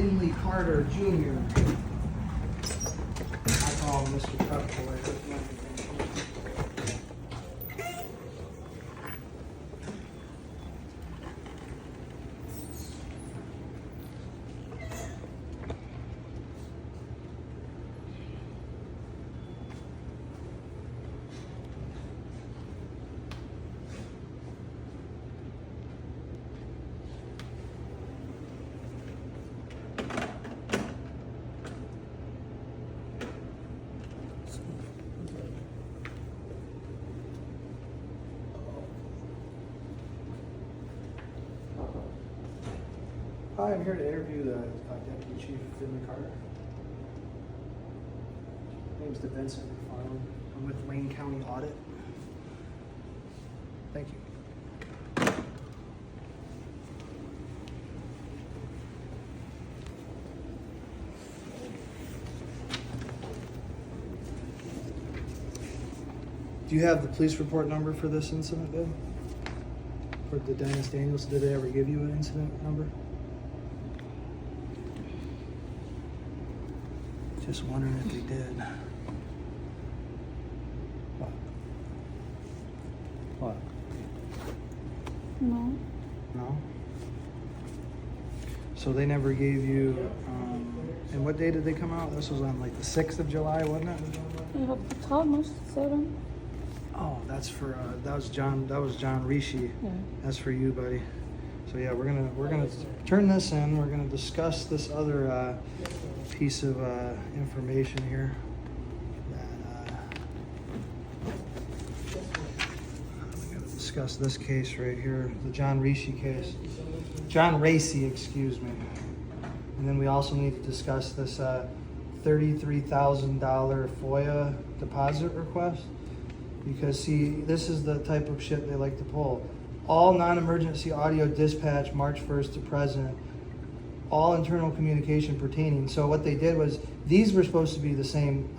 Finley Carter Jr. I call him Mr. Truck Boy. That's my nickname. Hi, I'm here to interview the Deputy Chief Finley Carter. My name's Vincent McFarland. I'm with Wayne County Audit. Thank you. Do you have the police report number for this incident, Bill? For the Dennis Daniels, did they ever give you an incident number? Just wondering if they did. What? No. No? So they never gave you, and what day did they come out? This was on like the 6th of July, wasn't it? Ja, Thomas, 7. Oh, that's for, that was John Rishi. Yeah. That's for you, buddy. So yeah, we're gonna turn this in. We're gonna discuss this other piece of information here. We're gonna discuss this case right here, the John Rishi case. John Racy, excuse me. And then we also need to discuss this $33,000 FOIA deposit request. Because see, this is the type of shit they like to pull. All non-emergency audio dispatch March 1st to present, all internal communication pertaining. So what they did was, these were supposed to be the same.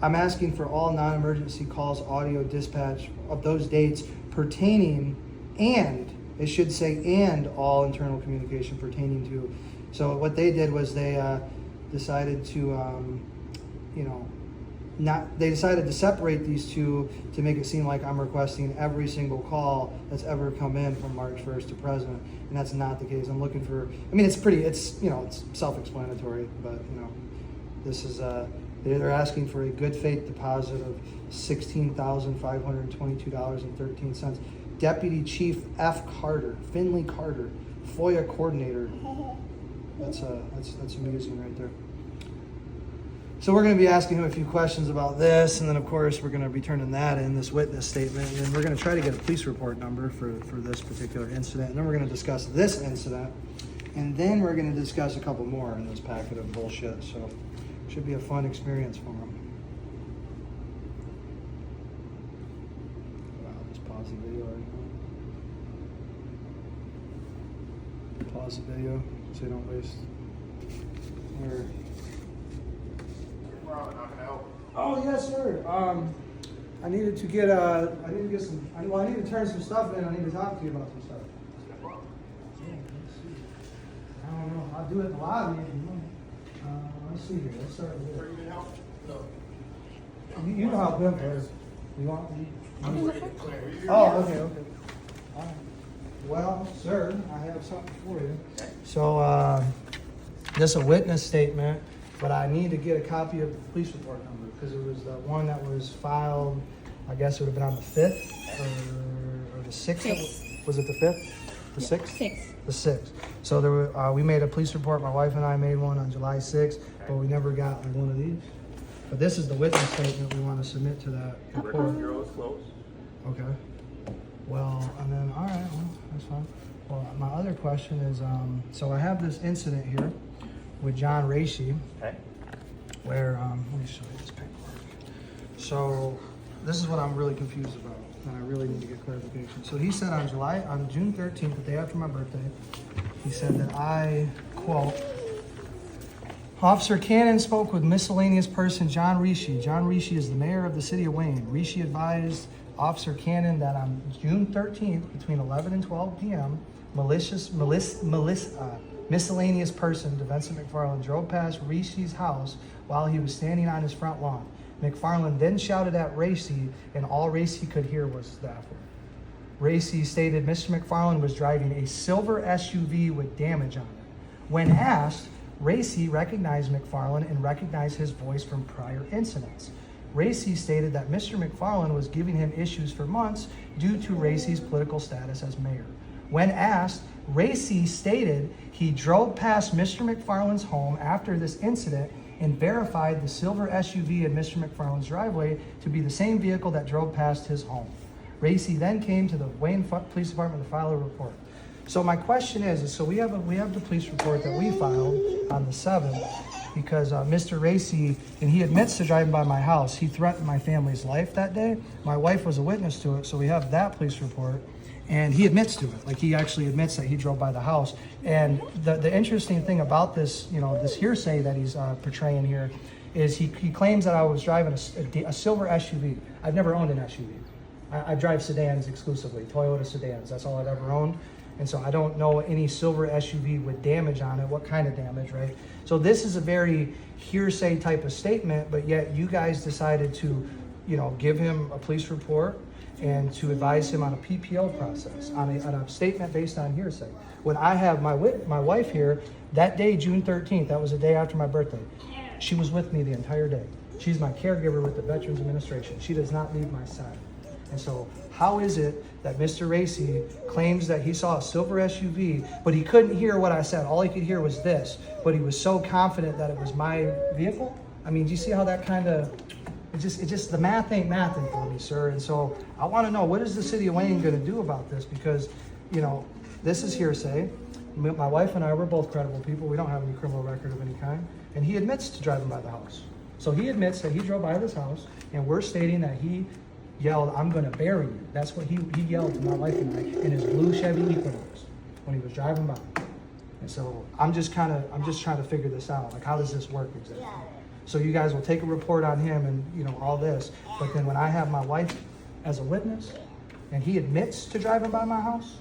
I'm asking for all non-emergency calls audio dispatch of those dates pertaining, and it should say and all internal communication pertaining to. So what they did was they decided to, they decided to separate these two to make it seem like I'm requesting every single call that's ever come in from March 1st to present, and that's not the case. I'm looking for, it's self-explanatory, but this is, they're asking for a good faith deposit of $16,522.13. Deputy Chief F. Carter, Finley Carter, FOIA coordinator. That's amusing right there. So we're going to be asking him a few questions about this, and then of course we're going to be turning that in, this witness statement, and then we're going to try to get a police report number for this particular incident, and then we're going to discuss this incident, and then we're going to discuss a couple more in this packet of bullshit, so it should be a fun experience for him. Wow, just pause the video right now. Pause the video so you don't waste. Oh yes, sir. I needed to get I need to turn some stuff in. I need to talk to you about some stuff. I don't know. I'll do it in the lobby if you want. Let's see here. Let's start with this. You need help? No. You know how Pimp is. You want? Oh, okay. All right. Well, sir, I have something for you. So, this is a witness statement, but I need to get a copy of the police report number because it was the one that was filed. I guess it would have been on the 5th or the 6th. Was it the 5th? The 6th? 6. The 6th. So there were, we made a police report. My wife and I made one on July 6th, but we never got one of these. But this is the witness statement we want to submit to that report. Your oath close. Okay. Well, and then, all right, well, that's fine. Well, my other question is, so I have this incident here with John Racy, Okay. where, let me show you this paperwork. So this is what I'm really confused about, and I really need to get clarification. So he said on June 13th, the day after my birthday, he said that I, quote, Officer Cannon spoke with miscellaneous person John Rishi. John Rishi is the mayor of the city of Wayne. Rishi advised Officer Cannon that miscellaneous person to Vincent McFarland drove past Racy's house while he was standing on his front lawn. McFarland then shouted at Racy, and all Racy could hear was the F word. Racy stated Mr. McFarland was driving a silver SUV with damage on it. When asked, Racy recognized McFarland and recognized his voice from prior incidents. Racy stated that Mr. McFarland was giving him issues for months due to Racy's political status as mayor. When asked, Racy stated he drove past Mr. McFarland's home after this incident and verified the silver SUV in Mr. McFarland's driveway to be the same vehicle that drove past his home. Racy then came to the Wayne Police Department to file a report. So my question is so we have the police report that we filed on the 7th because Mr. Racy, and he admits to driving by my house. He threatened my family's life that day. My wife was a witness to it, so we have that police report. And he admits to it. Like, he actually admits that he drove by the house. And the interesting thing about this, this hearsay that he's portraying here is he claims that I was driving a silver SUV. I've never owned an SUV. I drive sedans exclusively, Toyota sedans. That's all I've ever owned. And so I don't know any silver SUV with damage on it, what kind of damage, right? So this is a very hearsay type of statement, but yet you guys decided to, give him a police report and to advise him on a PPO process, on a statement based on hearsay. When I have my wife here, that day, June 13th, that was the day after my birthday, she was with me the entire day. She's my caregiver with the Veterans Administration. She does not leave my side. And so how is it that Mr. Racy claims that he saw a silver SUV, but he couldn't hear what I said? All he could hear was this, but he was so confident that it was my vehicle? I mean, do you see how that kind of, it just the math ain't mathing for me, sir. And so I want to know, what is the city of Wayne going to do about this? Because, this is hearsay. My wife and I, we're both credible people. We don't have any criminal record of any kind. And he admits to driving by the house. So he admits that he drove by this house, and we're stating that he yelled, "I'm going to bury you." That's what he yelled to my wife and I in his blue Chevy Equinox when he was driving by. And so I'm just trying to figure this out. Like, how does this work exactly? So you guys will take a report on him and all this, but then when I have my wife as a witness and he admits to driving by my house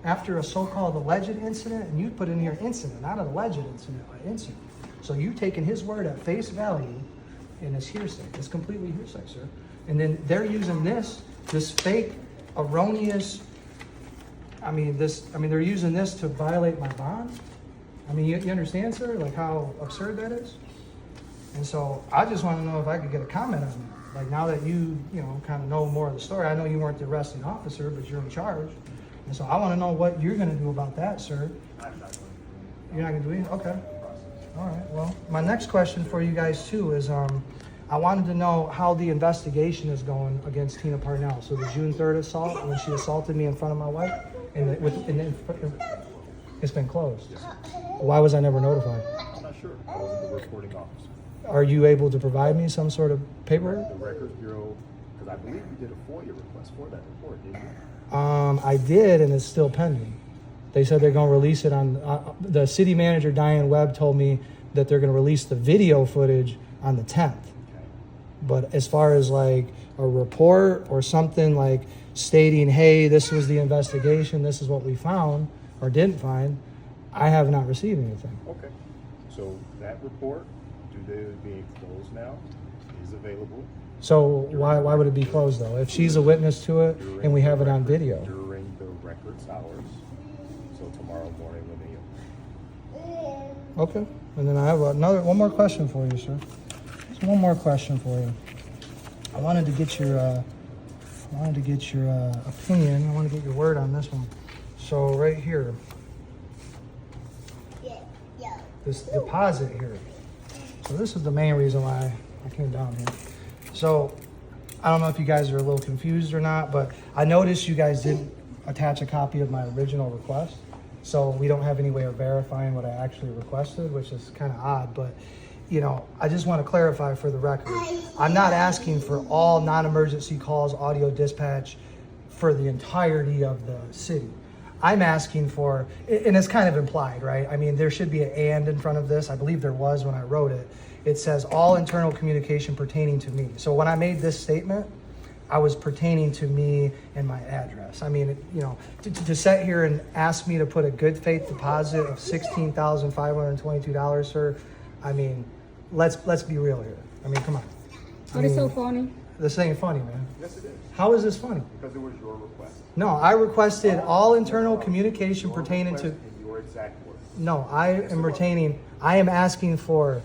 after a so-called alleged incident, and you put in here incident, not an alleged incident, but incident. So you've taken his word at face value and it's hearsay. It's completely hearsay, sir. And then they're using this fake, erroneous, they're using this to violate my bond. I mean, you understand, sir, like how absurd that is? And so I just want to know if I could get a comment on that. Like, now that you kind of know more of the story, I know you weren't the arresting officer, but you're in charge. And so I want to know what you're going to do about that, sir. I'm not going to do anything. You're not going to do anything? Okay. All right. Well, my next question for you guys, too, is I wanted to know how the investigation is going against Tina Parnell. So the June 3rd assault, when she assaulted me in front of my wife, it's been closed. Yes. Why was I never notified? I'm not sure. I wasn't the reporting officer. Are you able to provide me some sort of paperwork? The Records Bureau, because I believe you did a FOIA request for that report, didn't you? I did, and it's still pending. They said they're going to release it on, the city manager, Diane Webb, told me that they're going to release the video footage on the 10th. Okay. But as far as like a report or something like stating, hey, this was the investigation, this is what we found or didn't find, I have not received anything. Okay. So that report, due to being closed now, is available. So why would it be closed though? If she's a witness to it and we have it on video. During the records hours. So tomorrow morning when they... Okay. And then I have one more question for you, sir. Just one more question for you. I wanted to get your opinion. I want to get your word on this one. So right here, this deposit here. So this is the main reason why I came down here. So I don't know if you guys are a little confused or not, but I noticed you guys didn't attach a copy of my original request. So we don't have any way of verifying what I actually requested, which is kind of odd, but I just want to clarify for the record. I'm not asking for all non-emergency calls, audio dispatch for the entirety of the city. I'm asking for, and it's kind of implied, right? I mean, there should be an and in front of this. I believe there was when I wrote it. It says all internal communication pertaining to me. So when I made this statement, I was pertaining to me and my address. I mean, you know, to sit here and ask me to put a good faith deposit of $16,522, sir. I mean, let's be real here. I mean, come on. What is so funny? This ain't funny, man. Yes, it is. How is this funny? Because it was your request. No, I requested all internal communication Your pertaining request to. and your exact words. No, I am asking for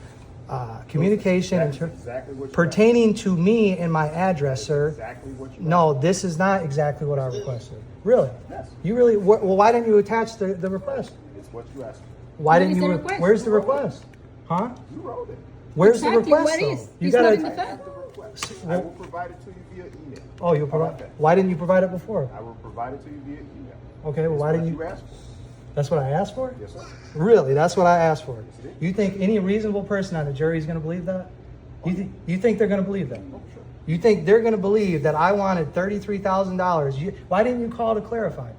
communication That's and exactly what you pertaining to me and my address, sir. Exactly what you No, this is not exactly what I requested. Really? Yes. You really? Well, why didn't you attach the request? It's what you asked for. Why Where didn't is you? the request? Where's the request? Huh? You wrote it. Where's Exactly, the request? what though? is? You It's not gotta. in the I have the request. I will provide it to you via email. Oh, you How about provide. that? Why didn't you provide it before? I will provide it to you via email. Okay, well, It's why what didn't you? asked for. That's what I asked for. Yes, sir. Really? That's what I asked for. it is. You think any reasonable person on the jury is going to believe that? You think they're going to believe that? Oh, sure. You think they're going to believe that I wanted $33,000? Why didn't you call to clarify?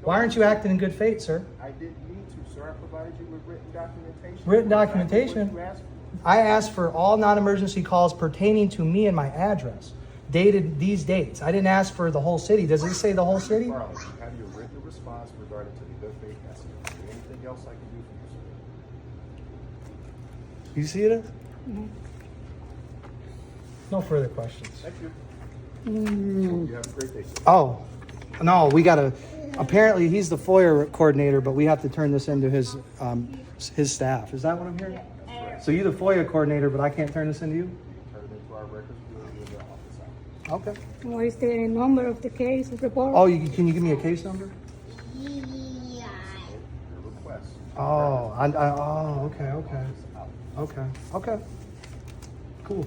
Why aren't you acting in good faith, sir? I didn't need to, sir. I provided you with written documentation. Written Exactly documentation? what you asked for. I asked for all non-emergency calls pertaining to me and my address, dated these dates. I didn't ask for the whole city. Does it say the whole city? Marlon, you have your written response regarding to the good faith message. Is there anything else I can do for you, sir? You see it? No further questions. Thank you. You have a great day, sir. Oh, no, we gotta, apparently he's the FOIA coordinator, but we have to turn this into his staff. Is that what I'm hearing? So you're the FOIA coordinator, but I can't turn this into you? Turn it into our records bureau in the office hours. Okay. What is the number of the case report? Oh, can you give me a case number? Your request. Oh, okay. Okay. Cool.